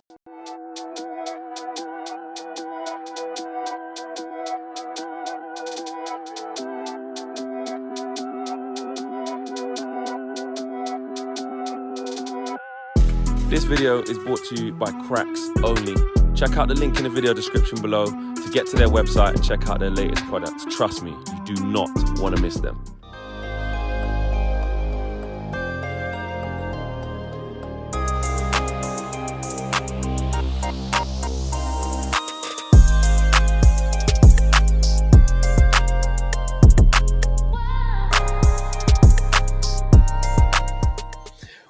This video is brought to you by Cracks Only. Check out the link in the video description below to get to their website and check out their latest products. Trust me, you do not want to miss them.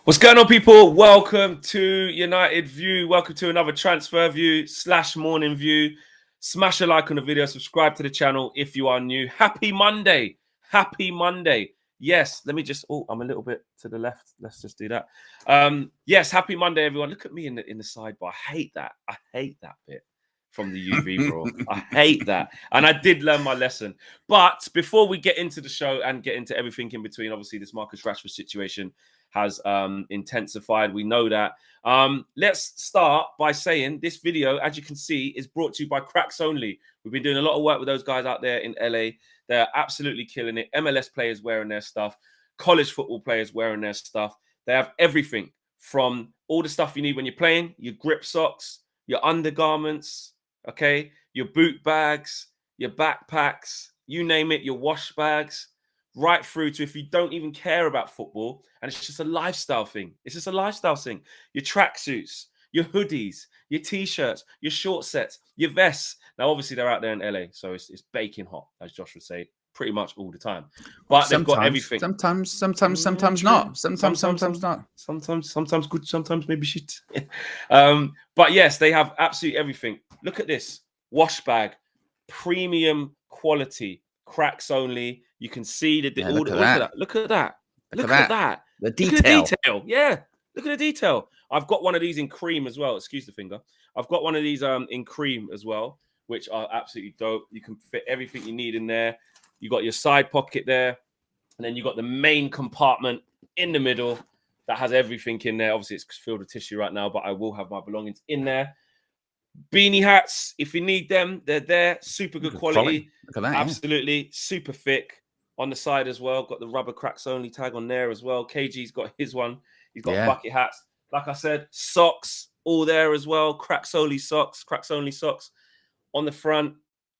What's going on, people? Welcome to United View. Welcome to another transfer view / morning view. Smash a like on the video. Subscribe to the channel if you are new. Happy Monday. Happy Monday. Yes, let me just... Oh, I'm a little bit to the left. Let's just do that. Yes, happy Monday, everyone. Look at me in the sidebar. I hate that. I hate that bit from the UV, bro. I hate that. And I did learn my lesson. But before we get into the show and get into everything in between, obviously this Marcus Rashford situation has intensified. We know that. Let's start by saying this video, as you can see, is brought to you by Cracks Only. We've been doing a lot of work with those guys out there in LA. They're absolutely killing it. MLS players wearing their stuff, college football players wearing their stuff. They have everything from all the stuff you need when you're playing, your grip socks, your undergarments, okay, your boot bags, your backpacks, you name it, your wash bags, right through to if you don't even care about football and it's just a lifestyle thing. It's just a lifestyle thing. Your tracksuits, your hoodies, your t-shirts, your short sets, your vests. Now, obviously, they're out there in LA, so it's baking hot, as Josh would say, pretty much all the time. But they've got everything. Sometimes not. Sometimes not. Sometimes good, sometimes maybe shit. But yes, they have absolutely everything. Look at this. Wash bag, premium quality, Cracks Only. You can see the look at that. Look at that. Look at that. The detail. Look at the detail. Yeah. Look at the detail. I've got one of these in cream as well. Excuse the finger. I've got one of these in cream as well, which are absolutely dope. You can fit everything you need in there. You got your side pocket there, and then you got the main compartment in the middle that has everything in there. Obviously, it's filled with tissue right now, but I will have my belongings in there. Beanie hats, if you need them, they're there. Super good quality. Look at that, absolutely. Yeah. Super thick on the side as well. Got the rubber Cracks Only tag on there as well. KG's got his one. He's got bucket hats. Like I said, socks all there as well. Cracks Only socks. Cracks Only socks on the front,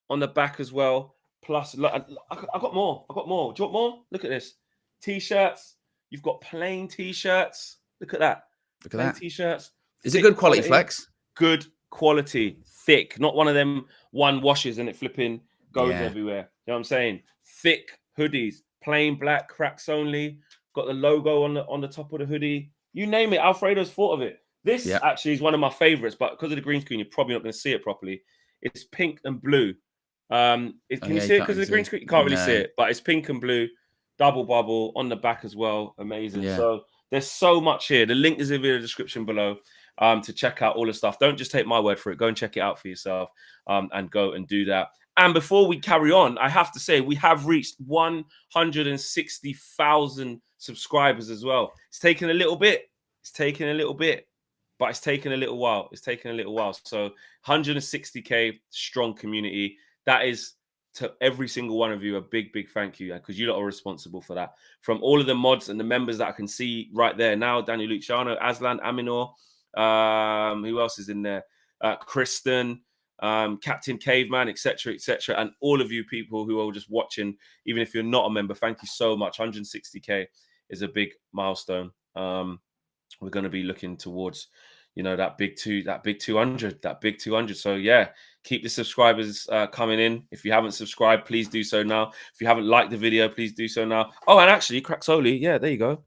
on the back as well. Plus, look, I got more. I got more. Do you want more? Look at this. T-shirts. You've got plain T-shirts. Look at that. Look at that. T-shirts. Is it good quality, Flex? Good quality, thick, not one of them one washes and it flipping goes everywhere. You know what I'm saying? Thick hoodies, plain black, Cracks Only, got the logo on the top of the hoodie. You name it, Alfredo's thought of it. This actually is one of my favorites, but because of the green screen, you're probably not going to see it properly. It's pink and blue. Can you see it because of the green screen? You can't really see it, but it's pink and blue, double bubble on the back as well. Amazing. So there's so much here. The link is in the video description below. To check out all the stuff. Don't just take my word for it. Go and check it out for yourself and go and do that. And before we carry on, I have to say we have reached 160,000 subscribers as well. It's taken a little bit. It's taken a little bit, but it's taken a little while. It's taken a little while. So 160K strong community. That is to every single one of you a big, big thank you because you lot are responsible for that. From all of the mods and the members that I can see right there now, Daniel Luciano, Aslan, Aminor, who else is in there? Kristen, Captain Caveman, etc., and all of you people who are just watching, even if you're not a member, thank you so much. 160K is a big milestone. We're going to be looking towards, that big 200. So yeah, keep the subscribers coming in. If you haven't subscribed, please do so now. If you haven't liked the video, please do so now. Oh, and actually, Cracks Only, yeah, there you go.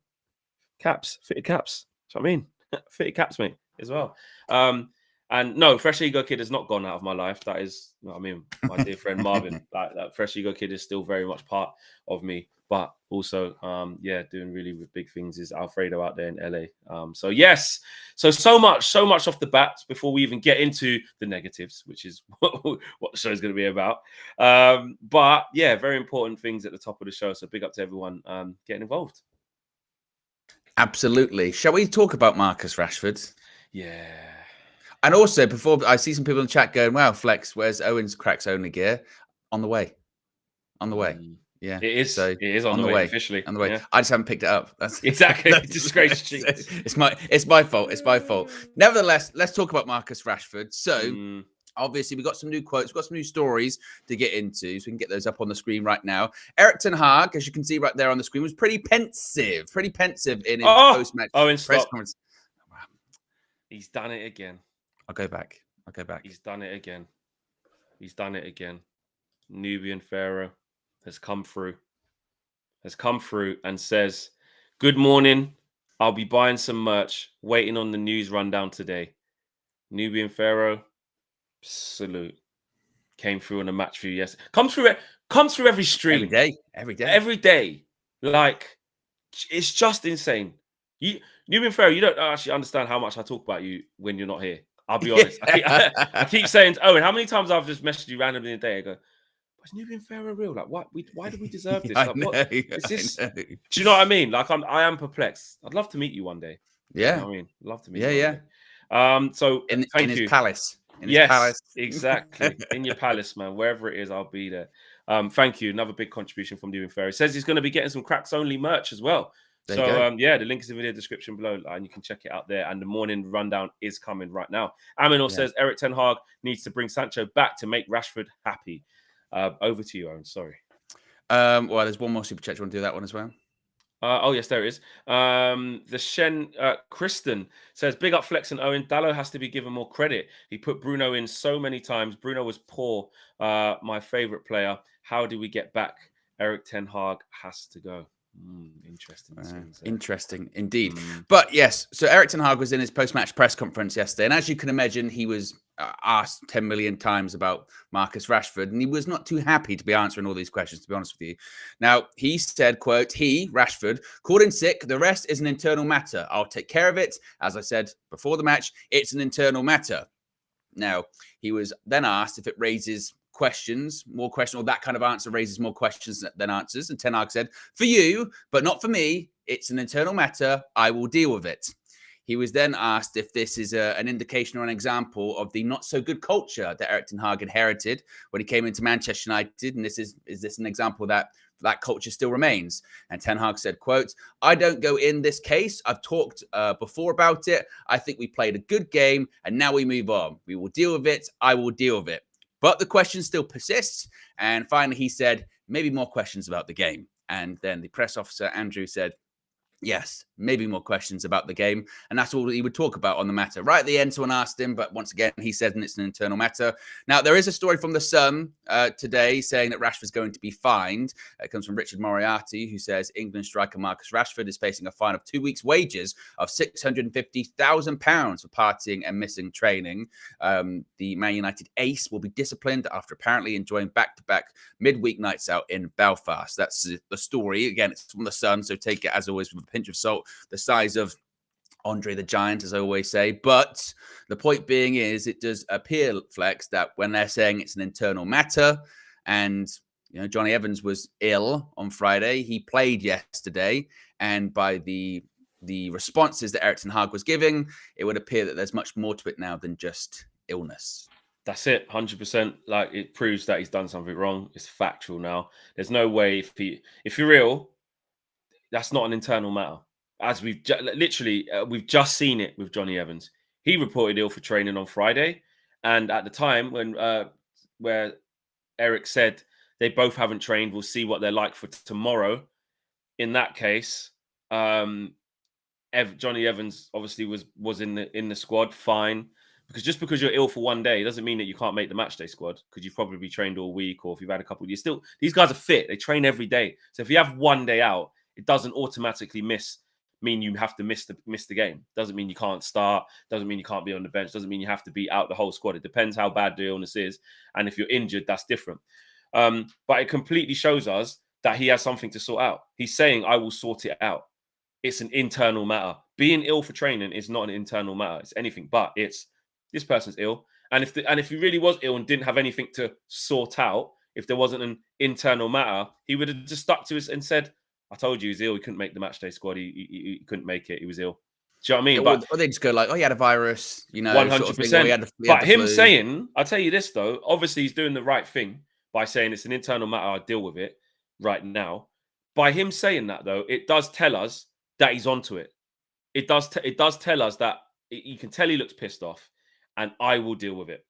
Caps, fitted caps. That's what I mean. Fitted caps, mate, as well. And no, Fresh Ego Kid has not gone out of my life. That is, I mean, my dear friend Marvin. That Fresh Ego Kid is still very much part of me. But also, doing really big things is Alfredo out there in LA. So yes, so much off the bat before we even get into the negatives, which is what the show is going to be about. But yeah, very important things at the top of the show. So big up to everyone getting involved. Absolutely. Shall we talk about Marcus Rashford? Yeah. And also, before I see some people in the chat going, "Wow, Flex, where's Owen's cracks only gear?" On the way, on the way. Yeah, It is. So It is on the way officially. On the way. Yeah. I just haven't picked it up. That's Exactly. that's, Disgrace cheats. it's my fault. It's my fault. Nevertheless, let's talk about Marcus Rashford. So. Obviously, we've got some new quotes, we've got some new stories to get into, so we can get those up on the screen right now. Erik ten Hag, as you can see right there on the screen, was pretty pensive in his post-match press conference. Wow. He's done it again. I'll go back. He's done it again. Nubian Pharaoh has come through and says, "Good morning. I'll be buying some merch, waiting on the news rundown today." Nubian Pharaoh, salute. Came through on a match for you yesterday. Comes through every stream. Every day. Like, it's just insane. Nubian Pharaoh, you don't actually understand how much I talk about you when you're not here. I'll be honest. I keep saying, Owen, how many times I've just messaged you randomly in a day? I go, is Nubian Pharaoh real? Like, what? Why do we deserve this? Like, what is this? Do you know what I mean? Like, I am perplexed. I'd love to meet you one day. Yeah. You know what I mean? I'd love to meet you one day. So in his palace. Yes, exactly. In your palace, man. Wherever it is, I'll be there. Thank you. Another big contribution from Nubian Pharaoh. He says he's going to be getting some cracks only merch as well. So the link is in the video description below, and you can check it out there. And the morning rundown is coming right now. Aminor says Erik ten Hag needs to bring Sancho back to make Rashford happy. Over to you, Owen. Sorry. Well, there's one more super chat. Do you want to do that one as well? Oh, yes, there it is. The Shen Kristen says, big up Flex and Owen. Dalot has to be given more credit. He put Bruno in so many times. Bruno was poor. My favorite player. How do we get back? Erik ten Hag has to go. Interesting. Interesting indeed. But yes, so Erik ten Hag was in his post-match press conference yesterday. And as you can imagine, he was asked 10 million times about Marcus Rashford, and he was not too happy to be answering all these questions, to be honest with you. Now, he said, quote, Rashford, called in sick. The rest is an internal matter. I'll take care of it. As I said before the match, it's an internal matter. Now, he was then asked if it raises more questions, or that kind of answer raises more questions than answers. And Ten Hag said, for you, but not for me. It's an internal matter. I will deal with it. He was then asked if this is an indication or an example of the not so good culture that Erik ten Hag inherited when he came into Manchester United. And is this an example that culture still remains? And Ten Hag said, quote, I don't go in this case. I've talked before about it. I think we played a good game and now we move on. We will deal with it. I will deal with it. But the question still persists. And finally, he said, maybe more questions about the game. And then the press officer, Andrew, said, yes, maybe more questions about the game. And that's all he would talk about on the matter. Right at the end, someone asked him, but once again, he said, and it's an internal matter. Now, there is a story from The Sun today saying that Rashford's going to be fined. It comes from Richard Moriarty, who says England striker Marcus Rashford is facing a fine of 2 weeks' wages of £650,000 for partying and missing training. The Man United ace will be disciplined after apparently enjoying back-to-back midweek nights out in Belfast. That's the story. Again, it's from The Sun, so take it, as always, with a pinch of salt, the size of Andre the Giant, as I always say. But the point being is, it does appear, Flex, that when they're saying it's an internal matter, and Johnny Evans was ill on Friday, he played yesterday, and by the responses that Erik ten Hag was giving, it would appear that there's much more to it now than just illness. That's it, 100%. Like, it proves that he's done something wrong. It's factual now. There's no way if you're ill, that's not an internal matter. As we've we've just seen it with Johnny Evans. He reported ill for training on Friday, and at the time when where Eric said they both haven't trained, we'll see what they're like for tomorrow. In that case, Johnny Evans obviously was in the squad, fine. Because just because you're ill for one day doesn't mean that you can't make the matchday squad, because you've probably trained all week, or if you've had a couple, these guys are fit. They train every day. So if you have one day out, it doesn't automatically mean you have to miss the game. Doesn't mean you can't start. Doesn't mean you can't be on the bench. Doesn't mean you have to be out the whole squad. It depends how bad the illness is. And if you're injured, that's different. But it completely shows us that he has something to sort out. He's saying, I will sort it out. It's an internal matter. Being ill for training is not an internal matter. It's anything but. It's this person's ill. And if he really was ill and didn't have anything to sort out, if there wasn't an internal matter, he would have just stuck to us and said, I told you he's ill. He couldn't make the matchday squad. He couldn't make it. He was ill. Do you know what I mean? Or they just go like, oh, he had a virus, you know, sort of thing. Or 100%. he had But the him flu. saying, I'll tell you this though, obviously he's doing the right thing by saying it's an internal matter, I'll deal with it right now. By him saying that though, it does tell us that he's onto it. It does tell us that you can tell he looks pissed off, and I will deal with it.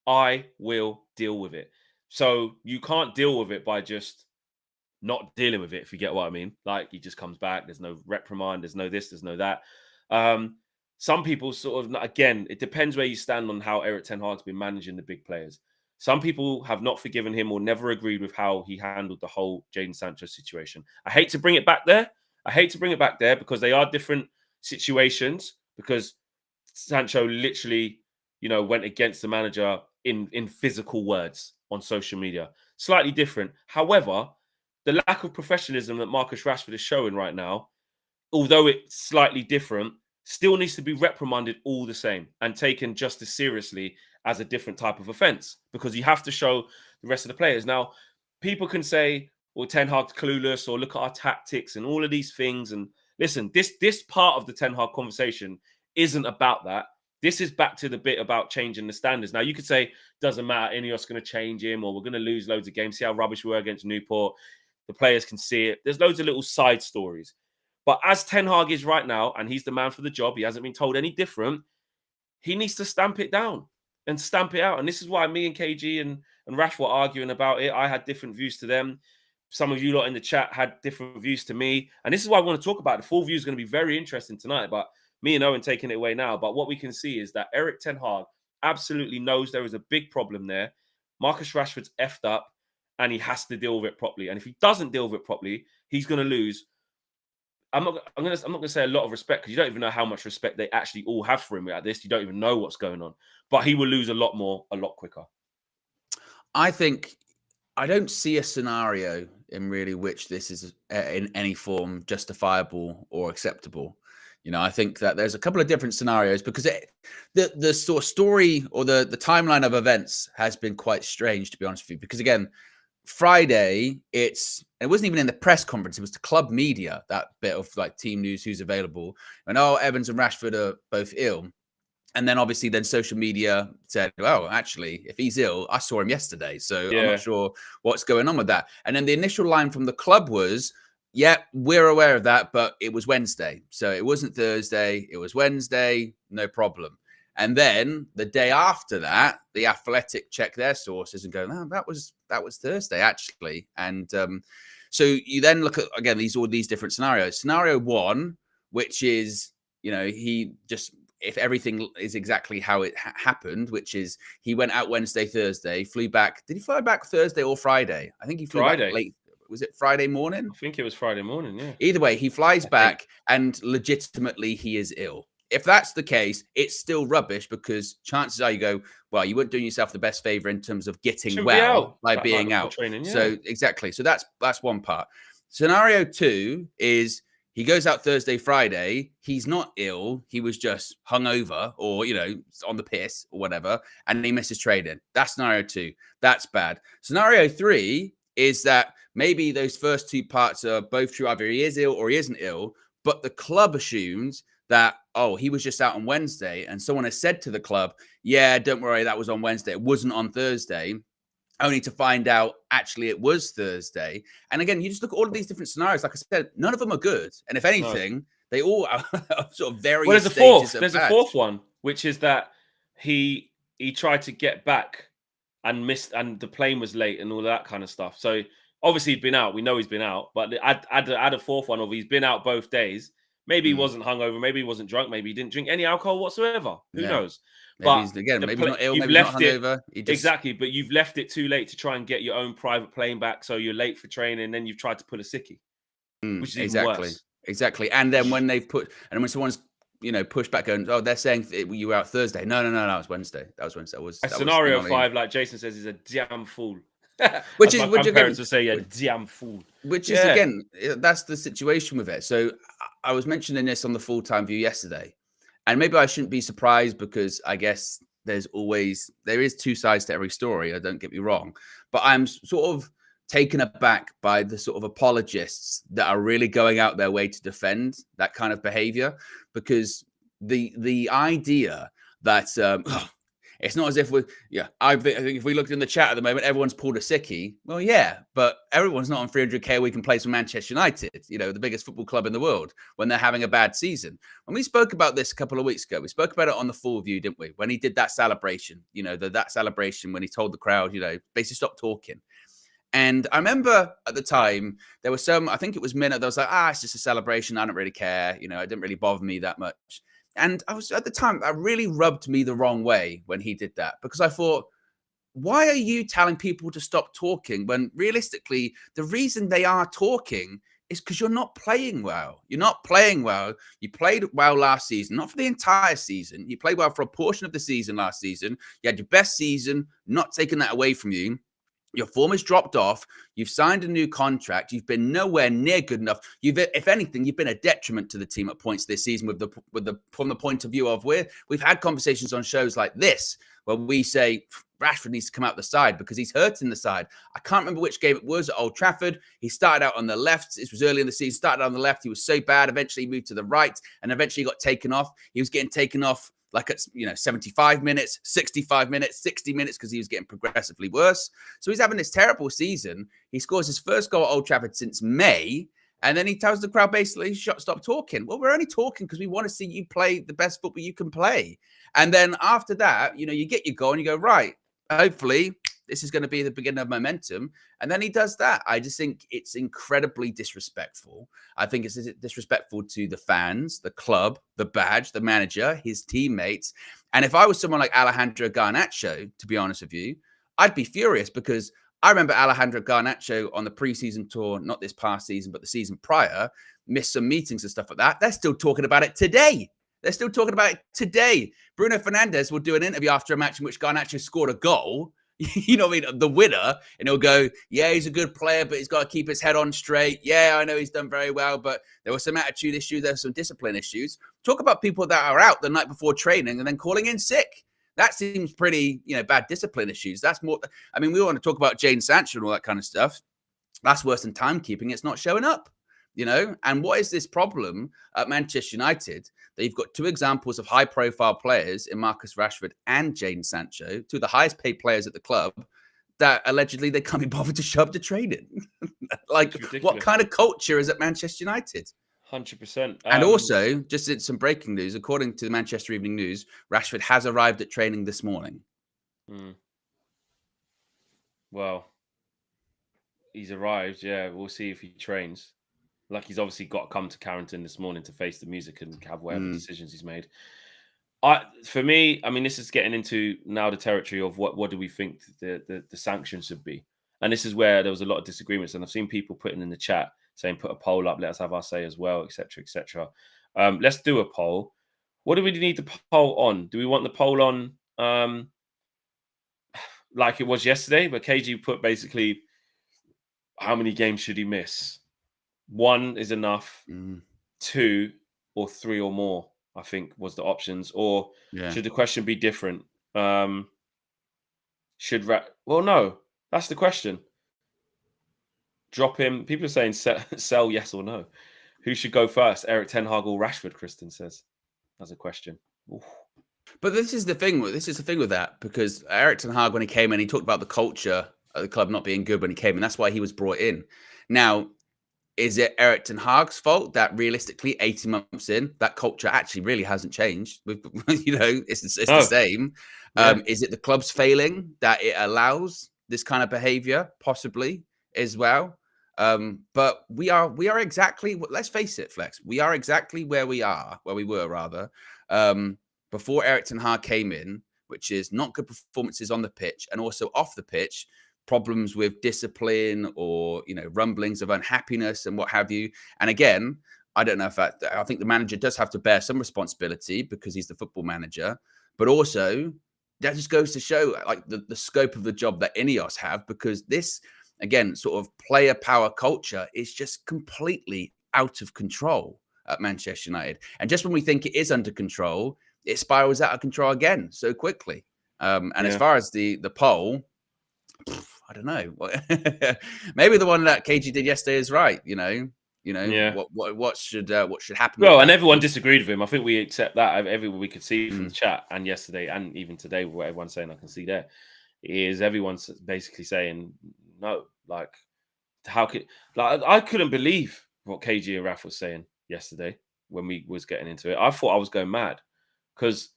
I will deal with it. So you can't deal with it by just not dealing with it, if you get what I mean. Like, he just comes back, there's no reprimand, there's no this, there's no that. Some people sort of, again, it depends where you stand on how Eric Ten Hag's been managing the big players. Some people have not forgiven him or never agreed with how he handled the whole Jadon Sancho situation. I hate to bring it back there. Because they are different situations. Because Sancho literally, went against the manager in physical words on social media. Slightly different. However, the lack of professionalism that Marcus Rashford is showing right now, although it's slightly different, still needs to be reprimanded all the same and taken just as seriously as a different type of offence, because you have to show the rest of the players. Now, people can say, well, Ten Hag's clueless, or look at our tactics and all of these things. And listen, this part of the Ten Hag conversation isn't about that. This is back to the bit about changing the standards. Now, you could say, doesn't matter, Ineos going to change him, or we're going to lose loads of games. See how rubbish we were against Newport. The players can see it. There's loads of little side stories. But as Ten Hag is right now, and he's the man for the job, he hasn't been told any different, he needs to stamp it down and stamp it out. And this is why me and KG and Raf were arguing about it. I had different views to them. Some of you lot in the chat had different views to me. And this is why I want to talk about it. The full view is going to be very interesting tonight. But me and Owen taking it away now. But what we can see is that Eric Ten Hag absolutely knows there is a big problem there. Marcus Rashford's effed up, and he has to deal with it properly. And if he doesn't deal with it properly, he's going to lose. I'm not going to say a lot of respect, because you don't even know how much respect they actually all have for him at this. You don't even know what's going on. But he will lose a lot more, a lot quicker. I think I don't see a scenario in really which this is in any form justifiable or acceptable. I think that there's a couple of different scenarios, because the sort of story or the timeline of events has been quite strange, to be honest with you. Because again, Friday, it wasn't even in the press conference. It was the club media, that bit of like team news, who's available. And Evans and Rashford are both ill. And then obviously social media said, well, actually, if he's ill, I saw him yesterday. So I'm not sure what's going on with that. And then the initial line from the club was, yeah, we're aware of that, but it was Wednesday. So it wasn't Thursday. It was Wednesday. No problem. And then the day after that, the Athletic check their sources and go, no, that was Thursday, actually. And so you then look at, again, all these different scenarios. Scenario one, which is, if everything is exactly how it happened, which is he went out Wednesday, Thursday, flew back. Did he fly back Thursday or Friday? I think he flew back late. Was it Friday morning? I think it was Friday morning, yeah. Either way, he flies back and legitimately he is ill. If that's the case, it's still rubbish, because chances are you go, well, you weren't doing yourself the best favor in terms of getting well by being out. Training, yeah. So exactly. So that's one part. Scenario two is he goes out Thursday, Friday. He's not ill. He was just hungover or, on the piss or whatever, and he misses training. That's scenario two. That's bad. Scenario three is that maybe those first two parts are both true. Either he is ill or he isn't ill, but the club assumes that, he was just out on Wednesday, and someone has said to the club, yeah, don't worry, that was on Wednesday. It wasn't on Thursday, only to find out actually it was Thursday. And again, you just look at all of these different scenarios. Like I said, none of them are good. And if anything, they all are sort of various stages of There's a fourth one, which is that he tried to get back and missed, and the plane was late and all that kind of stuff. So obviously he'd been out. We know he's been out. But add a fourth one of he's been out both days. Maybe he wasn't hungover. Maybe he wasn't drunk. Maybe he didn't drink any alcohol whatsoever. Who knows? Maybe maybe not ill. Maybe not hungover. Exactly, but you've left it too late to try and get your own private plane back, so you're late for training. And then you've tried to pull a sickie, which is even worse. Exactly. And then when when someone's pushed back, going, they're saying you were out Thursday. No, that was Wednesday. Scenario 5, like Jason says, is a damn fool. Which my parents would say, a damn fool. Which is again, that's the situation with it. So I was mentioning this on the full-time view yesterday, and maybe I shouldn't be surprised, because I guess there is two sides to every story. Don't get me wrong, but I'm sort of taken aback by the sort of apologists that are really going out their way to defend that kind of behavior, because the idea that it's not as if I think if we looked in the chat at the moment, everyone's pulled a sickie. Well, yeah, but everyone's not on 300k a week and plays for Manchester United, the biggest football club in the world, when they're having a bad season. When we spoke about this a couple of weeks ago, we spoke about it on the Full View, didn't we? When he did that celebration, that celebration when he told the crowd, basically stop talking. And I remember at the time, there was I think it was Minute that was like, it's just a celebration. I don't really care. It didn't really bother me that much. And I was, at the time, that really rubbed me the wrong way when he did that, because I thought, why are you telling people to stop talking when realistically the reason they are talking is because you're not playing well. You're not playing well. You played well last season, not for the entire season. You played well for a portion of the season last season. You had your best season, not taking that away from you. Your form has dropped off. You've signed a new contract. You've been nowhere near good enough. If anything, you've been a detriment to the team at points this season from the point of view of we've had conversations on shows like this where we say Rashford needs to come out the side because he's hurting the side. I can't remember which game it was at Old Trafford. He started out on the left. It was early in the season. Started on the left. He was so bad. Eventually he moved to the right and eventually got taken off. He was getting taken off like at 75 minutes, 65 minutes, 60 minutes, because he was getting progressively worse. So he's having this terrible season. He scores his first goal at Old Trafford since May, and then he tells the crowd basically, stop talking. Well, we're only talking because we want to see you play the best football you can play. And then after that, you get your goal and you go, right, hopefully this is going to be the beginning of momentum. And then he does that. I just think it's incredibly disrespectful. I think it's disrespectful to the fans, the club, the badge, the manager, his teammates. And if I was someone like Alejandro Garnacho, to be honest with you, I'd be furious, because I remember Alejandro Garnacho on the preseason tour, not this past season, but the season prior, missed some meetings and stuff like that. They're still talking about it today. They're still talking about it today. Bruno Fernandes will do an interview after a match in which Garnacho scored a goal, you know what I mean, the winner, and he'll go, yeah, he's a good player, but he's got to keep his head on straight. Yeah, I know he's done very well, but there were some attitude issues, there were some discipline issues. Talk about people that are out the night before training and then calling in sick. That seems pretty, bad discipline issues. That's more, we want to talk about Jadon Sancho and all that kind of stuff. That's worse than timekeeping. It's not showing up, And what is this problem at Manchester United? That you've got two examples of high-profile players in Marcus Rashford and Jadon Sancho, two of the highest-paid players at the club, that allegedly they can't be bothered to show up to training. What kind of culture is at Manchester United? 100%. And also, just in some breaking news, according to the Manchester Evening News, Rashford has arrived at training this morning. Well, he's arrived. Yeah, we'll see if he trains. Like, he's obviously got to come to Carrington this morning to face the music and have whatever decisions he's made. For me, this is getting into now the territory of what do we think the sanctions should be. And this is where there was a lot of disagreements. And I've seen people putting in the chat saying, put a poll up, let us have our say as well, etc., etc. Let's do a poll. What do we need the poll on? Do we want the poll on like it was yesterday, where KG put basically how many games should he miss? 1 is enough, 2 or 3 or more, I think was the options. Or should the question be different? No, that's the question. Drop him. People are saying sell yes or no. Who should go first? Eric Ten Hag or Rashford, Kristen says. That's a question. Oof. But this is the thing with that, because Eric Ten Hag, when he came in, he talked about the culture at the club not being good when he came in. That's why he was brought in. Now, is it Eric Ten Hag's fault that realistically 18 months in, that culture actually really hasn't changed? It's the same. Yeah. Is it the club's failing that it allows this kind of behavior? Possibly as well. But we are exactly, let's face it, Flex, we are exactly where we were rather, before Eric Ten Hag came in, which is not good performances on the pitch and also off the pitch, problems with discipline or, rumblings of unhappiness and what have you. And again, I don't know if I think the manager does have to bear some responsibility because he's the football manager, but also that just goes to show like the scope of the job that Ineos have, because this, again, sort of player power culture is just completely out of control at Manchester United. And just when we think it is under control, it spirals out of control again so quickly. As far as the poll, I don't know. Maybe the one that KG did yesterday is right. Yeah. What should happen? Well, with and that? everyone disagreed with him. I think we accept that. Everyone we could see from Mm. the chat and yesterday and even today, what everyone's saying, I can see there is everyone's basically saying no. Like, how could I couldn't believe what KG and Raf was saying yesterday when we was getting into it. I thought I was going mad because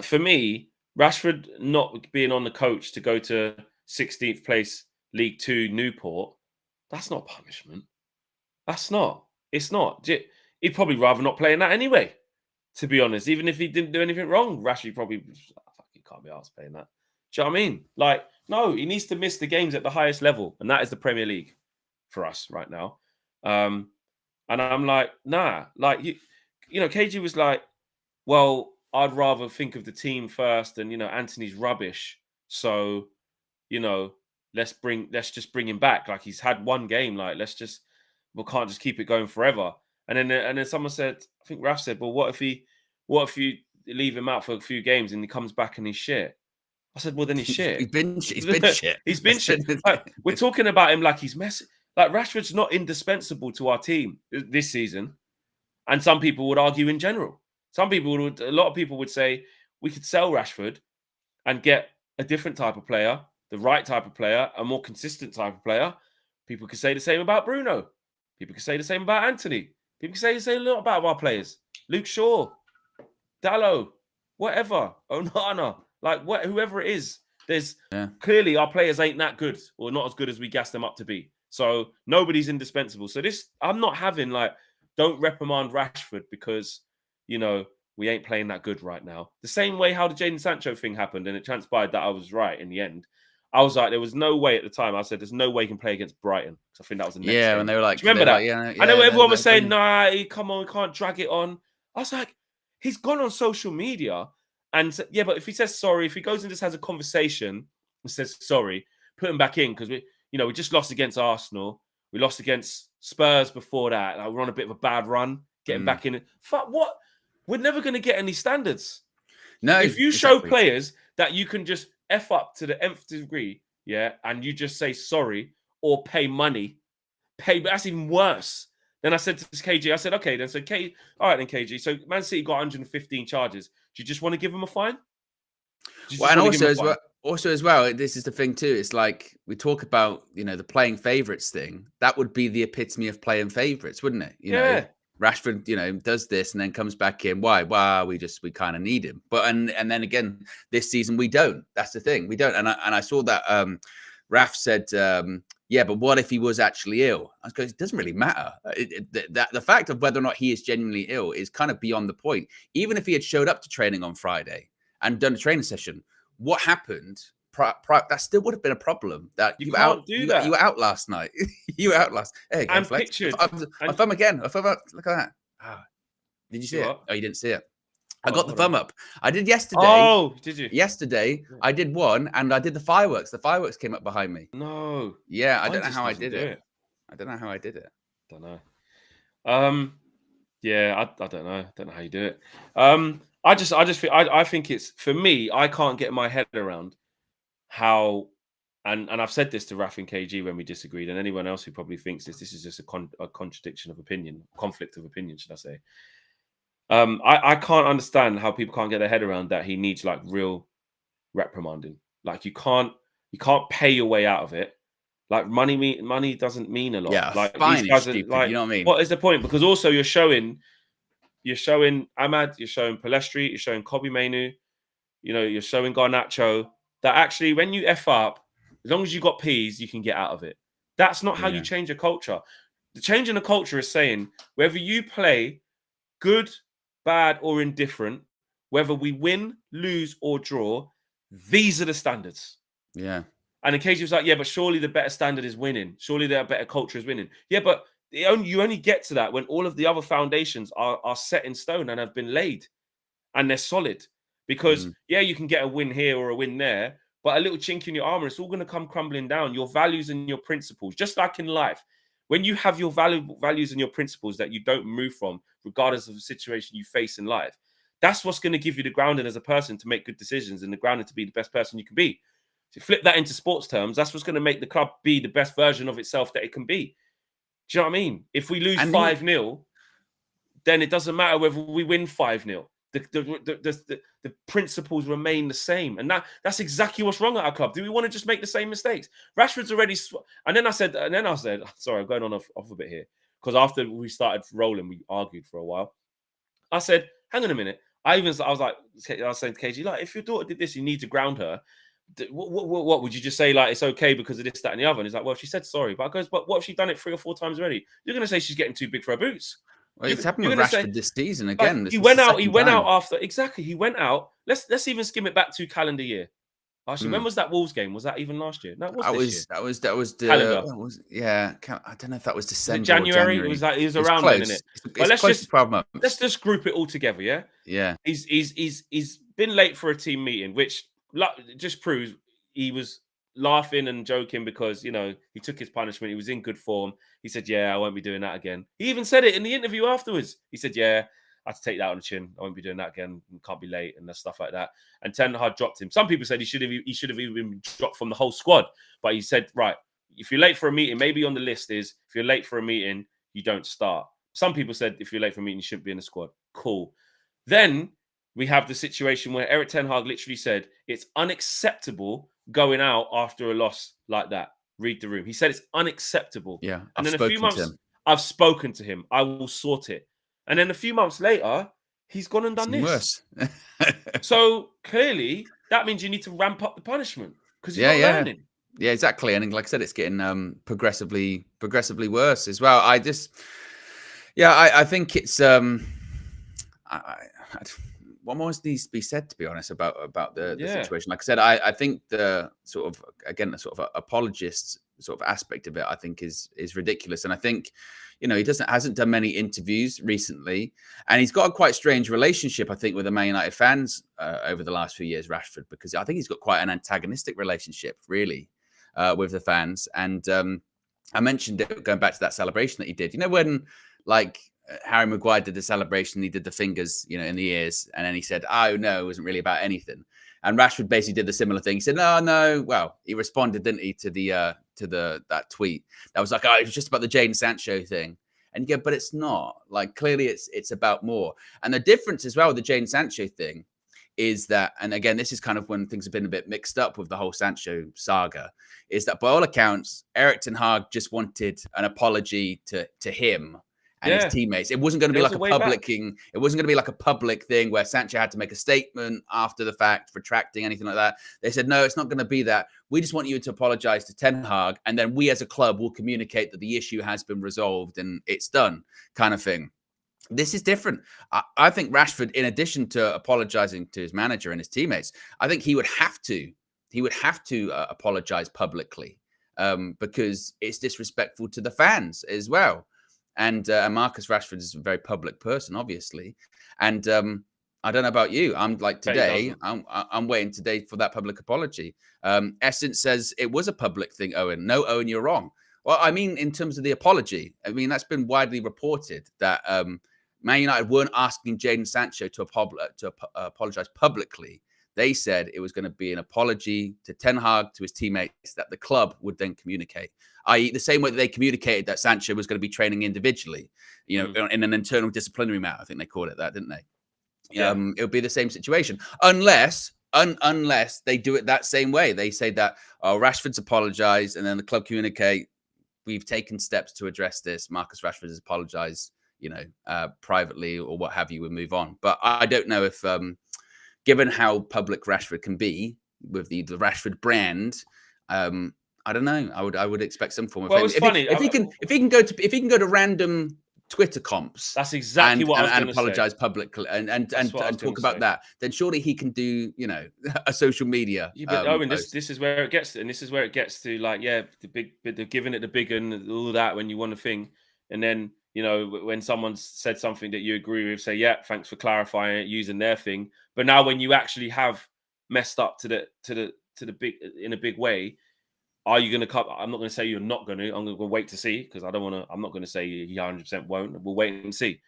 for me, Rashford not being on the coach to go to 16th place League Two Newport, that's not punishment. That's not. It's not. He'd probably rather not play in that anyway. To be honest, even if he didn't do anything wrong, Rashford probably fucking can't be asked playing that. Do you know what I mean? Like, no, he needs to miss the games at the highest level, and that is the Premier League for us right now. And I'm like, nah, like KG was like, well, I'd rather think of the team first, and Anthony's rubbish, so let's just bring him back. Like he's had one game, like we can't just keep it going forever. And then someone said, I think Raf said, well, what if you leave him out for a few games and he comes back and he's shit? I said, well, then he's shit. He's been shit. He's been shit. Like, we're talking about him like he's messy. Like Rashford's not indispensable to our team this season. And some people would argue in general. A lot of people would say we could sell Rashford and get a different type of player, the right type of player, a more consistent type of player. People could say the same about Bruno. People could say the same about Anthony. People could say the same about our players. Luke Shaw, Dallo, whatever, Onana, like whoever it is. There's clearly our players ain't that good or not as good as we gas them up to be. So nobody's indispensable. So I'm not having don't reprimand Rashford because, we ain't playing that good right now. The same way how the Jadon Sancho thing happened and it transpired that I was right in the end. I was like, there was no way at the time. I said, there's no way he can play against Brighton. So I think that was the next game. When they were like, remember that? I know everyone was saying, nah, come on, we can't drag it on. I was like, he's gone on social media and but if he says sorry, if he goes and just has a conversation and says sorry, put him back in because we just lost against Arsenal. We lost against Spurs before that. Like, we're on a bit of a bad run. Getting back in it. Fuck what? We're never going to get any standards. No. If you show players that you can just F up to the nth degree, and you just say sorry or pay money, but that's even worse. Then I said to this KG, I said, okay, then so all right then KG. So Man City got 115 charges. Do you just want to give them a fine? Well, and also as well, this is the thing too. It's like we talk about, the playing favourites thing. That would be the epitome of playing favourites, wouldn't it? You know, Rashford, does this and then comes back in. Why? Well, we kind of need him. But and then again, this season we don't. That's the thing. We don't. And I saw that Raf said, but what if he was actually ill? I was going, it doesn't really matter. The fact of whether or not he is genuinely ill is kind of beyond the point. Even if he had showed up to training on Friday and done a training session, what happened? That still would have been a problem. That you were out last night. You were out last. Hey, again, pictured. My thumb again. Look at that. Did you see it? Oh, you didn't see it. I got the thumb up. I did yesterday. Oh, did you? Yesterday, I did one, and I did the fireworks. The fireworks came up behind me. No. Yeah, I don't know how I did it. I don't know how I did it. Don't know. Yeah, I don't know. I don't know how you do it. I think it's, for me, I can't get my head around how, and I've said this to Raf and KG when we disagreed, and anyone else who probably thinks this is just a contradiction of opinion, conflict of opinion, should I say. I can't understand how people can't get their head around that he needs real reprimanding. Like you can't pay your way out of it. Like money doesn't mean a lot. Yeah, like fine, these guys are, you know what I mean? What is the point? Because also you're showing Ahmad, you're showing Palestri, you're showing Kobbie Mainoo, you're showing Garnacho that actually when you F up, as long as you got P's, you can get out of it. That's not how you change a culture. The change in a culture is saying whether you play good, bad, or indifferent, whether we win, lose, or draw, these are the standards. Yeah. And in case he was like, but surely the better standard is winning. Surely the better culture is winning. Yeah, but you only get to that when all of the other foundations are set in stone and have been laid and they're solid. Because, you can get a win here or a win there, but a little chink in your armor, it's all going to come crumbling down. Your values and your principles, just like in life. When you have your values and your principles that you don't move from, regardless of the situation you face in life, that's what's going to give you the grounding as a person to make good decisions and the grounding to be the best person you can be. To flip that into sports terms, that's what's going to make the club be the best version of itself that it can be. Do you know what I mean? If we lose 5-0, then it doesn't matter whether we win 5-0. The principles remain the same. And that's exactly what's wrong at our club. Do we want to just make the same mistakes? Rashford's already... And then I said, sorry, I'm going on off a bit here. Because after we started rolling, we argued for a while. I said, hang on a minute. I was saying to KG, like, if your daughter did this, you need to ground her. What would you just say? Like, it's okay because of this, that, and the other? And he's like, well, she said sorry. But I goes, but what if she done it 3 or 4 times already? You're going to say she's getting too big for her boots. Well, it's happened with Rashford this season again. Like, he went out after, exactly. He went out. Let's even skim it back to calendar year. Actually, when was that Wolves game? Was that even last year? No, it was this year. That was the I don't know if that was December. January? Or January. It was around then, isn't it? But let's just group it all together, yeah? Yeah. He's been late for a team meeting, which just proves he was laughing and joking because, you know, he took his punishment. He was in good form. He said, yeah, I won't be doing that again. He even said it in the interview afterwards. He said, yeah, I had to take that on the chin. I won't be doing that again. Can't be late and stuff like that. And Ten Hag dropped him. Some people said he should have even been dropped from the whole squad. But he said, right, if you're late for a meeting, maybe on the list is if you're late for a meeting, you don't start. Some people said if you're late for a meeting, you shouldn't be in the squad. Cool. Then we have the situation where Erik Ten Hag literally said it's unacceptable going out after a loss like that. Read the room. He said it's unacceptable. Yeah. And then a few months, I've spoken to him. I will sort it. And then a few months later, he's gone and done this. Worse. So clearly, that means you need to ramp up the punishment because you're not learning. Yeah, exactly. And like I said, it's getting progressively worse as well. I think it's what more needs to be said, to be honest, about the situation. Like I said, I think the sort of apologist sort of aspect of it, I think is ridiculous. And I think, you know, he hasn't done many interviews recently, and he's got a quite strange relationship, I think, with the Man United fans over the last few years, Rashford, because I think he's got quite an antagonistic relationship, really, with the fans. And I mentioned it going back to that celebration that he did. You know, when like Harry Maguire did the celebration, he did the fingers, you know, in the ears, and then he said, "Oh no, it wasn't really about anything." And Rashford basically did the similar thing. He said, "No." Well, he responded, didn't he, to that tweet that was like, "Oh, it was just about the Jadon Sancho thing." And you go, but it's not. Like, clearly, it's about more. And the difference as well with the Jadon Sancho thing is that, and again, this is kind of when things have been a bit mixed up with the whole Sancho saga, is that by all accounts, Erik Ten Hag just wanted an apology to him and his teammates. It wasn't going to be like a public thing. It wasn't going to be like a public thing where Sancho had to make a statement after the fact, retracting anything like that. They said, no, it's not going to be that. We just want you to apologize to Ten Hag, and then we as a club will communicate that the issue has been resolved and it's done, kind of thing. This is different. I think Rashford, in addition to apologizing to his manager and his teammates, I think he would have to apologize publicly because it's disrespectful to the fans as well. And Marcus Rashford is a very public person, obviously. And I don't know about you. I'm like today, I'm waiting today for that public apology. Essence says it was a public thing, Owen. No, Owen, you're wrong. Well, I mean, in terms of the apology, I mean, that's been widely reported that Man United weren't asking Jadon Sancho to apologize publicly. They said it was going to be an apology to Ten Hag, to his teammates, that the club would then communicate. I.e., the same way that they communicated that Sancho was going to be training individually, you know, in an internal disciplinary matter. I think they called it that, didn't they? Yeah. It would be the same situation, unless they do it that same way. They say that, oh, Rashford's apologized, and then the club communicate, we've taken steps to address this. Marcus Rashford has apologized, you know, privately or what have you, and move on. But I don't know if, given how public Rashford can be with the Rashford brand, I don't know. I would expect some form of. Well, it's funny if he can go to random Twitter comps. That's exactly what I was going to say. And apologize publicly and talk about that. Then surely he can do, you know, a social media. Yeah, but Owen, this is where it gets to, and this is where it gets to, like, yeah, they're giving it the big and all that when you want a thing, and then, you know, when someone's said something that you agree with, say, yeah, thanks for clarifying it, using their thing. But now when you actually have messed up to the big in a big way, are you going to come? I'm not going to say you're not going to. I'm going to wait to see, because I don't want to. I'm not going to say he 100% won't. We'll wait and see.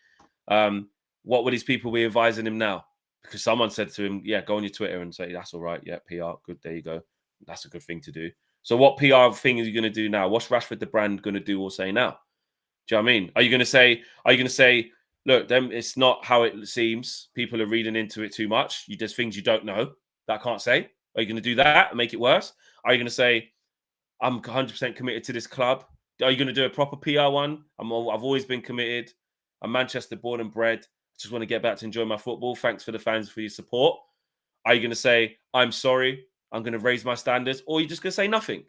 What would these people be advising him now? Because someone said to him, "Yeah, go on your Twitter and say that's all right. Yeah, PR, good. There you go. that's a good thing to do. So what PR thing are you going to do now? What's Rashford the brand going to do or say now? Do you know what I mean? Are you going to say, look, it's not how it seems. People are reading into it too much. There's things you don't know that I can't say. Are you going to do that and make it worse? Are you going to say, I'm 100% committed to this club? Are you going to do a proper PR one? I've always been committed. I'm Manchester born and bred. I just want to get back to enjoy my football. Thanks for the fans for your support. Are you going to say, I'm sorry, I'm going to raise my standards? Or are you just going to say nothing?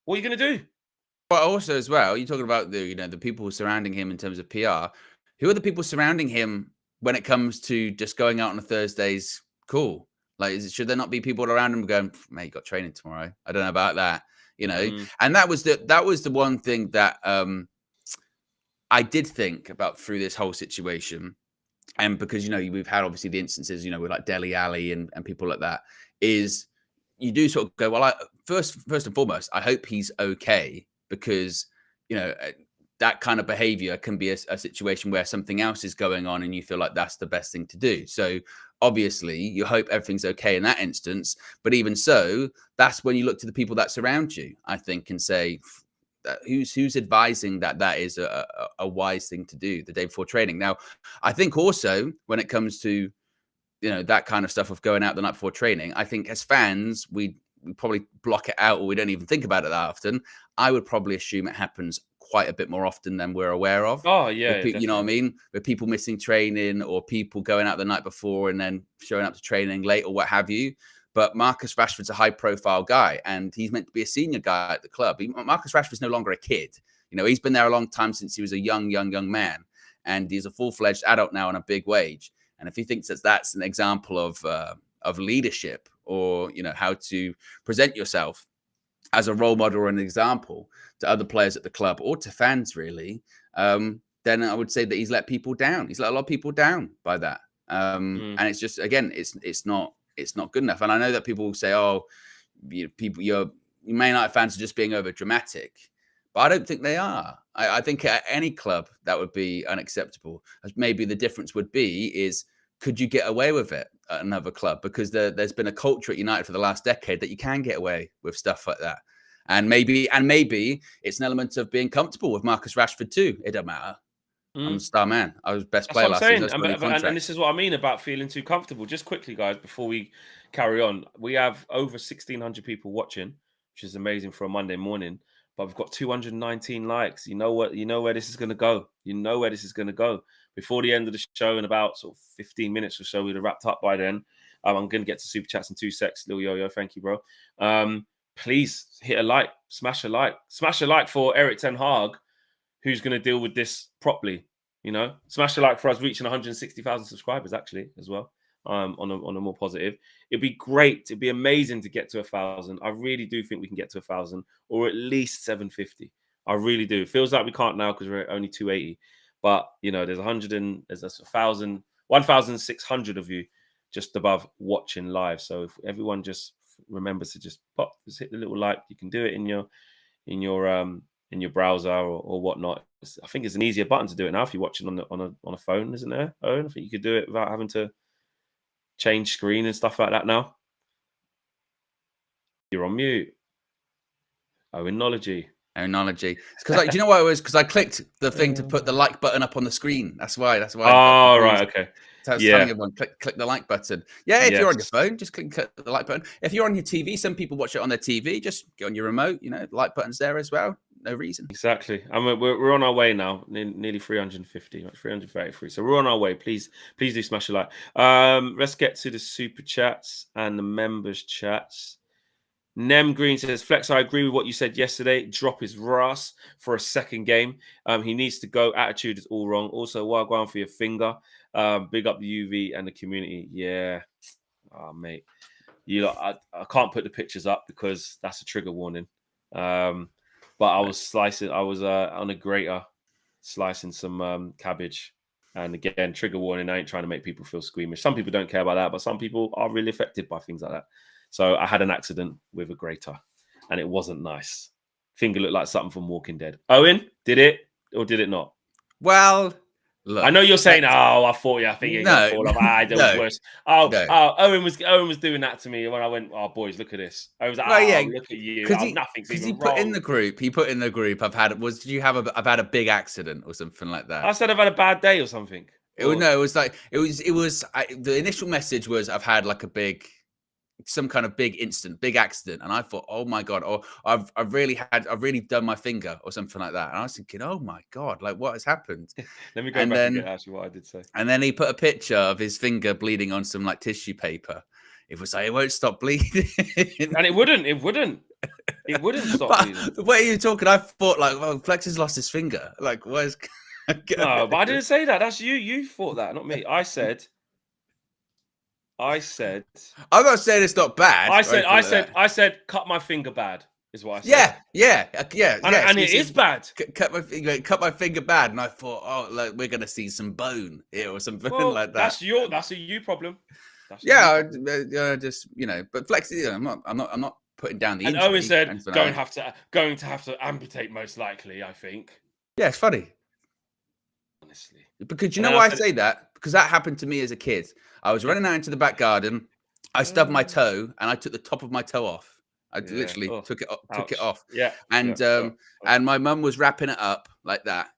What are you going to do? But also as well, you're talking about the people surrounding him in terms of PR. Who are the people surrounding him when it comes to just going out on a Thursdays? Cool. Like, should there not be people around him going, mate, you got training tomorrow? I don't know about that, And that was the one thing that I did think about through this whole situation. And because, we've had obviously the instances, with like Dele Alli and people like that, is you do sort of go, well, first and foremost, I hope he's okay, because, that kind of behavior can be a situation where something else is going on and you feel like that's the best thing to do. So obviously you hope everything's okay in that instance. But even so, that's when you look to the people that surround you, I think, and say, who's advising that is a wise thing to do the day before training. Now, I think also when it comes to, that kind of stuff of going out the night before training, I think as fans, we probably block it out, or we don't even think about it that often. I would probably assume it happens quite a bit more often than we're aware of. Oh, yeah. You know what I mean? With people missing training, or people going out the night before and then showing up to training late or what have you. But Marcus Rashford's a high-profile guy, and he's meant to be a senior guy at the club. Marcus Rashford's no longer a kid. He's been there a long time, since he was a young man, and he's a full-fledged adult now on a big wage. And if he thinks that's an example of leadership, or how to present yourself as a role model or an example to other players at the club or to fans, really, then I would say that he's let people down. He's let a lot of people down by that. And it's just, again, it's not good enough. And I know that people will say, oh, your Man United fans are just being over dramatic, but I don't think they are. I think at any club that would be unacceptable. Maybe the difference would be is, could you get away with it at another club? Because there's been a culture at United for the last decade that you can get away with stuff like that. And maybe it's an element of being comfortable with Marcus Rashford too. It don't matter. I'm a star man. I was best player last season. And this is what I mean about feeling too comfortable. Just quickly, guys, before we carry on, we have over 1,600 people watching, which is amazing for a Monday morning. But we've got 219 likes. You know where this is going to go. You know where this is going to go. Before the end of the show, in about sort of 15 minutes or so, we'd have wrapped up by then. I'm going to get to super chats in 2 secs. Lil Yo-Yo, thank you, bro. Please hit a like, smash a like for Erik ten Hag, who's going to deal with this properly. Smash a like for us reaching 160,000 subscribers, actually, as well. On a more positive, it'd be great. It'd be amazing to get to 1,000. I really do think we can get to 1,000, or at least 750. I really do. It feels like we can't now because we're at only 280. But there's 1,600 of you just above watching live. So if everyone just remembers to just hit the little like, you can do it in your browser or whatnot. I think it's an easier button to do it now if you're watching on a phone, isn't there? Oh, I think you could do it without having to change screen and stuff like that now. You're on mute. Owenology. Because do you know why it was? Because I clicked the thing to put the like button up on the screen. That's why. Oh, right. Okay. So I was telling everyone, click the like button. Yeah, if you're on your phone, just click the like button. If you're on your TV, some people watch it on their TV. Just go on your remote. The like button's there as well. No reason. Exactly. And we're on our way now. Nearly 350, 333. So we're on our way. Please do smash a like. Let's get to the super chats and the members chats. Nem Green says, Flex, I agree with what you said yesterday. Drop his Ras for a second game. He needs to go. Attitude is all wrong. Also, Wagwan for your finger. Big up the UV and the community. Yeah. Oh, mate. I can't put the pictures up because that's a trigger warning. But I was slicing. I was on a grater slicing some cabbage. And again, trigger warning. I ain't trying to make people feel squeamish. Some people don't care about that, but some people are really affected by things like that. So I had an accident with a grater, and it wasn't nice. Finger looked like something from Walking Dead. Owen, did it or did it not? Well, Look, I know you're saying, "Oh, I thought, yeah, I think you're gonna fall off." There was worse. Owen was doing that to me when I went, "Oh, boys, look at this." I was like, well, yeah, look at you. because Nothing's he even put in wrong." the group. I've had a big accident or something like that. I said I've had a bad day or something. It was like the initial message was I've had like some kind of big accident, and I thought, oh my god, I've really done my finger or something like that, and I was thinking, oh my god, like what has happened? Let me go back and get actually what I did say. And then he put a picture of his finger bleeding on some like tissue paper. It was like it won't stop bleeding, and it wouldn't stop bleeding. The way you're talking, I thought like, well, Flex has lost his finger. Like, what is? No, but I didn't say that. That's you. You thought that, not me. I said. I'm not saying it's not bad. I said, cut my finger bad is what I said. Yeah. And it is bad. Cut my finger bad, and I thought, oh, like we're gonna see some bone here or something like that. That's a you problem. Just but Flex, I'm not putting down the injury. And Owen said, going to have to amputate most likely. I think. Yeah, it's funny. Honestly, because you know why I say that? Because that happened to me as a kid. I was running out into the back garden. I stubbed my toe, and I took the top of my toe off. I literally took it off. Yeah. And my mum was wrapping it up like that,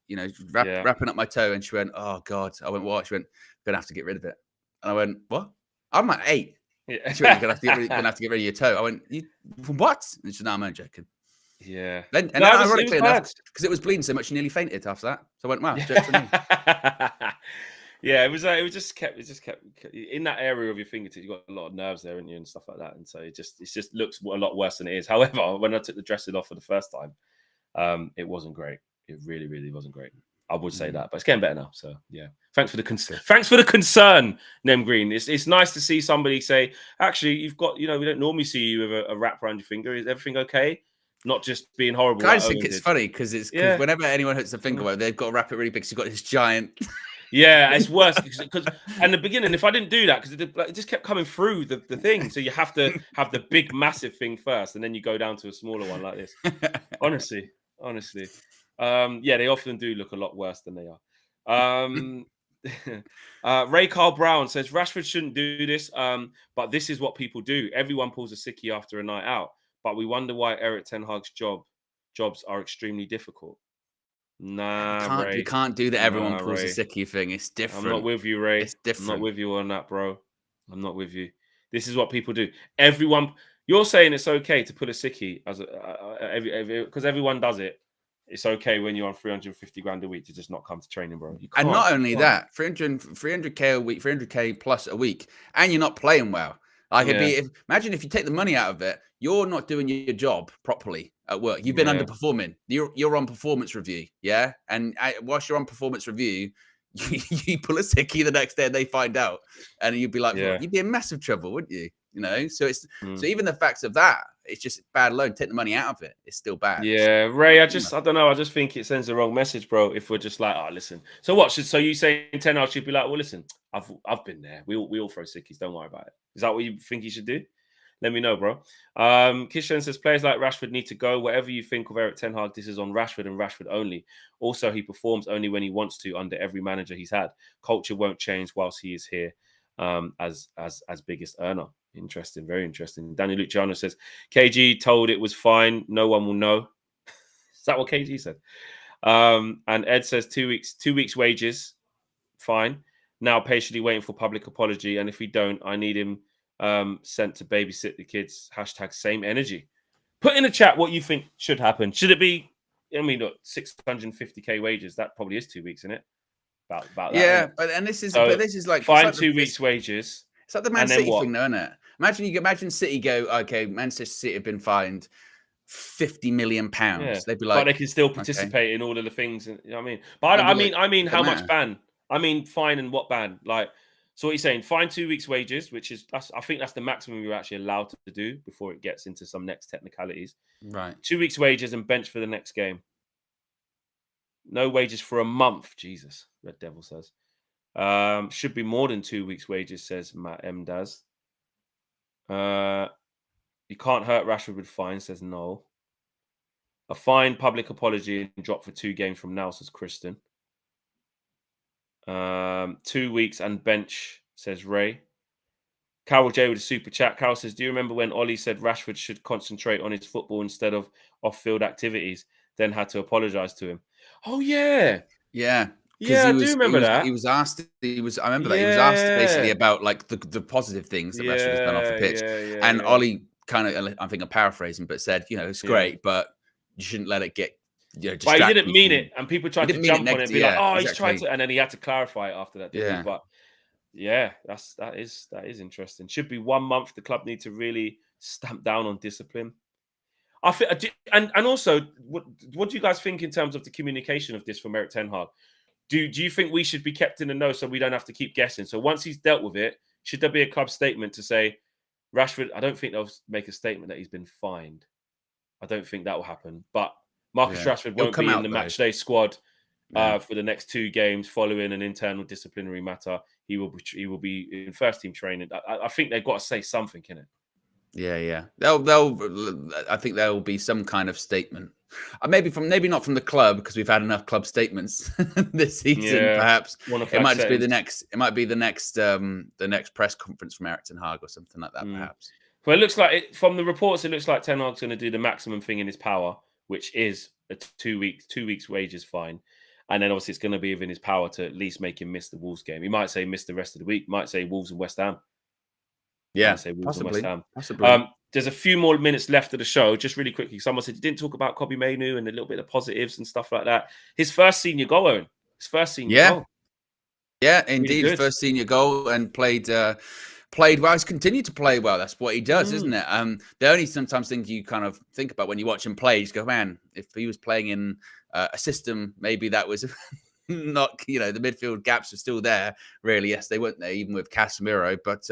wrapping up my toe, and she went, "Oh God!" I went, "What?" She went, "Gonna have to get rid of it." And I went, "What?" I'm like 8. Yeah. She went, "You're gonna have to get rid of your toe." I went, "You what?" And she said, "No, I'm only joking." Yeah. Then ironically enough, because it was bleeding so much, you nearly fainted after that. So I went, "Wow, joke's on me." Yeah, it just kept in that area of your fingertips. You got a lot of nerves there, and stuff like that, and so it just looks a lot worse than it is. However, when I took the dressing off for the first time, it wasn't great. It really, really wasn't great. I would say that, but it's getting better now. So yeah, thanks for the concern, Nem Green. It's nice to see somebody say, actually, you've got we don't normally see you with a wrap around your finger. Is everything okay? Not just being horrible. I just think it's funny because whenever anyone hurts their finger, they've got to wrap it really big. So you've got this giant. Yeah, it's worse because in the beginning, if I didn't do that, because it just kept coming through the thing, so you have to have the big, massive thing first, and then you go down to a smaller one like this. Honestly, yeah, they often do look a lot worse than they are. Ray Carl Brown says Rashford shouldn't do this, but this is what people do. Everyone pulls a sickie after a night out, but we wonder why Eric Ten Hag's jobs are extremely difficult. Nah, you can't do that. Everyone pulls a sickie thing. It's different. I'm not with you, Ray. It's different. I'm not with you on that, bro. I'm not with you. This is what people do. You're saying it's okay to pull a sickie because everyone does it. It's okay when you're on 350 grand a week to just not come to training, bro. And not only that, 300k a week, 300k plus a week, and you're not playing well. Like imagine if you take the money out of it, you're not doing your job properly at work. You've been underperforming. You're on performance review, yeah. And whilst you're on performance review, you pull a sickie the next day, and they find out, and you'd be like, well, you'd be in massive trouble, wouldn't you? So it's so even the facts of that, it's just bad loan. Take the money out of it, it's still bad. Yeah, Ray, I don't know. I just think it sends the wrong message, bro. If we're just like, oh, listen. So what? So you saying Ten Hag should be like, well, listen, I've been there. We all throw sickies. Don't worry about it. Is that what you think he should do? Let me know, bro. Kishan says players like Rashford need to go. Whatever you think of Eric Ten Hag, this is on Rashford and Rashford only. Also, he performs only when he wants to under every manager he's had. Culture won't change whilst he is here as biggest earner. Interesting, very interesting. Danny Luciano says KG told it was fine. No one will know. Is that what KG said? And Ed says 2 weeks wages. Fine. Now patiently waiting for public apology. And if we don't, I need him sent to babysit the kids. # same energy. Put in the chat what you think should happen. Should it be, look, 650k wages? That probably is 2 weeks, isn't it? About that. Yeah, but this is like fine 2 weeks wages. It's like the Man City thing, though, isn't it? Imagine City go, okay, Manchester City have been fined £50 million. Yeah. They'd be like, but they can still participate in all of the things. You know what I mean? But I mean, how much ban? I mean, fine and what ban? Like, so what you're saying? Fine 2 weeks wages, which is I think that's the maximum you're actually allowed to do before it gets into some next technicalities. Right. 2 weeks wages and bench for the next game. No wages for a month. Jesus, Red Devil says. Should be more than 2 weeks wages, says Matt M. Daz. You can't hurt Rashford with fine, says Noel. A fine, public apology, and drop for 2 games from now, says Kristen. 2 weeks and bench, says Ray. Carol J with a super chat. Carol says, do you remember when Ollie said Rashford should concentrate on his football instead of off-field activities, then had to apologise to him? Oh, yeah. Yeah. Because Yeah, I do remember that. he was asked, I remember that. He was asked basically Yeah. about like the positive things that Rashford has done off the pitch. And Yeah. Ollie kind of, I think I'm paraphrasing, but said, you know, it's great, but you shouldn't let it get, you know, but he distract didn't you mean from- it. And people tried He to didn't mean it jump on it and be negative. like, Yeah, oh, he's tried exactly. to. And then he had to clarify it after that, didn't he? But yeah, that is interesting. Should be 1 month. The club need to really stamp down on discipline. I think, and also, what do you guys think in terms of the communication of this from Erik ten Hag? Do you think we should be kept in the know so we don't have to keep guessing? So once he's dealt with it, should there be a club statement to say Rashford? I don't think they'll make a statement that he's been fined. I don't think that will happen. But Marcus Rashford He'll won't come be in out the though. matchday squad Yeah. for the next 2 games following an internal disciplinary matter. He will be in first team training. I think they've got to say something in it. Yeah. I think there will be some kind of statement. Maybe not from the club, because we've had enough club statements this season. Yeah, Perhaps one of it flag might just be the settings. next. It might be the next press conference from Erik ten Hag or something like that. Perhaps. Well, it looks like from the reports, it looks like Ten Hag's going to do the maximum thing in his power, which is a 2 weeks wages fine. And then obviously it's going to be within his power to at least make him miss the Wolves game. He might say miss the rest of the week. Might say Wolves and West Ham. Yeah, Might say Wolves and West Ham. possibly. There's a few more minutes left of the show. Just really quickly, someone said you didn't talk about Kobbie Mainoo and a little bit of positives and stuff like that. His first senior goal, Owen. His first senior goal. Yeah, indeed. Really First senior goal, and played well. He's continued to play well. That's what he does, isn't it? There are only sometimes things you kind of think about when you watch him play. You just go, man, if he was playing in a system, maybe that was not, the midfield gaps are still there. Really, yes, they weren't there, even with Casemiro. But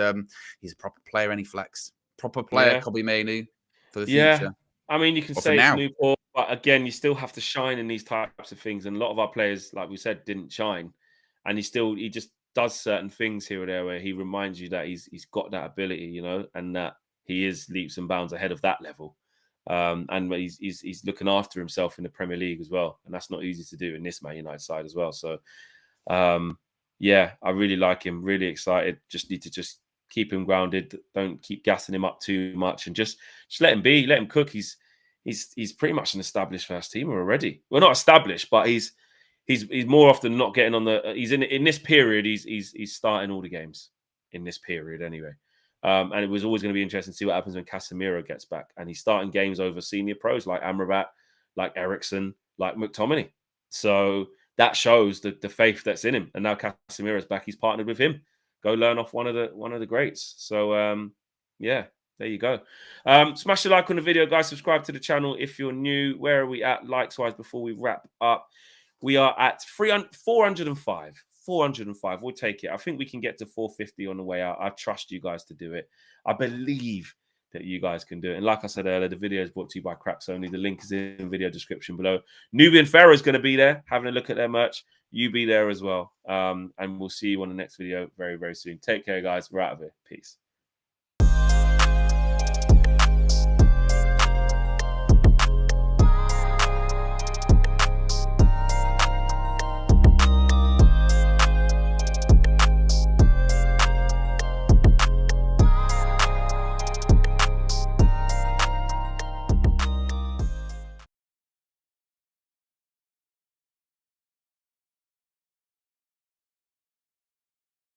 he's a proper player, any flex. Proper player, Kobbie Mainoo, for the future. I mean, you can Or say for it's now. Newport, but again, you still have to shine in these types of things. And a lot of our players, like we said, didn't shine. And he just does certain things here or there where he reminds you that he's got that ability, and that he is leaps and bounds ahead of that level. And he's looking after himself in the Premier League as well. And that's not easy to do in this Man United side as well. So, yeah, I really like him. Really excited. Just need to keep him grounded. Don't keep gassing him up too much, and just let him be. Let him cook. He's pretty much an established first teamer already. Well, not established, but he's more often not getting on the. He's in this period. He's starting all the games in this period anyway. And it was always going to be interesting to see what happens when Casemiro gets back, and he's starting games over senior pros like Amrabat, like Eriksen, like McTominay. So that shows the faith that's in him. And now Casemiro's back. He's partnered with him. Go learn off one of the greats. So yeah, there you go. Smash the like on the video, guys. Subscribe to the channel if you're new. Where are we at likes-wise before we wrap up? We are at 405. 405. We'll take it. I think we can get to 450 on the way out. I trust you guys to do it. I believe that you guys can do it. And like I said earlier, the video is brought to you by Craps Only. The link is in the video description below. Nubian Pharaoh is going to be there, having a look at their merch. You be there as well. And we'll see you on the next video very, very soon. Take care, guys. We're out of here. Peace.